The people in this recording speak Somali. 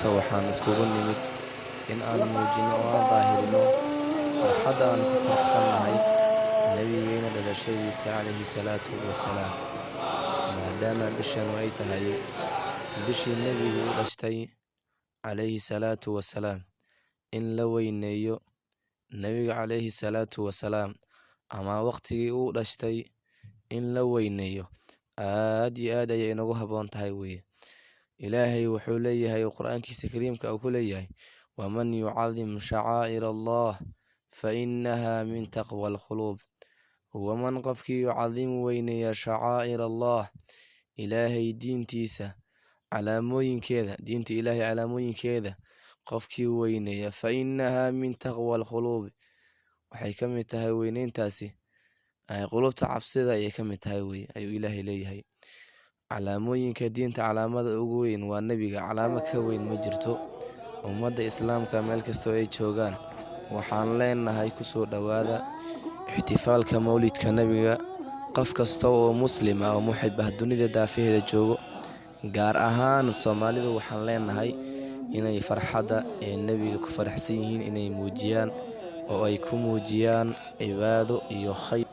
maanta waxaan iskugu nimid in aan muujino oo aan daahirino farxadda aan ku faraxsannahay nabigeena dhalashadiisa calayhi salaatu wasalaam, maadaama bishanu ay tahay bishii nebigu u dhashtay calayhi salaatu wasalaam. In la weyneeyo nebiga calayhi salaatu wasalaam ama waqtigii uu dhashtay in la weyneeyo aad iyo aad ayay inagu habboon tahay weye. ilaahay wuxuu leeyahay oo qur'aankiisa kariimka uu ku leeyahay, waman yucadim shacaa'ir allah fa inaha min taqwa alquluub. waman qofkii yucadim weyneeya shacaa'ir allah, ilaahay diintiisa calaamooyinkeeda, diinta ilaahay calaamooyinkeeda qofkii weyneeya, fa inaha min taqwa alquluub, waxay ka mid tahay weyneyntaasi qulubta cabsida ayay ka mid tahay weye, ayuu ilaahay leeyahay. calaamooyinka diinta calaamada ugu weyn waa nebiga, calaamo ka weyn ma jirto. ummadda islaamka meel kastoo ay joogaan waxaan leenahay kusoo dhowaada ixtifaalka mawlidka nebiga. qof kasta oo muslim ah oo muxib ah dunida daafaheeda joogo, gaar ahaan soomaalidu, waxaan leenahay inay farxadda ee nebiga ku faraxsan yihiin inay muujiyaan oo ay ku muujiyaan cibaado iyo khayr.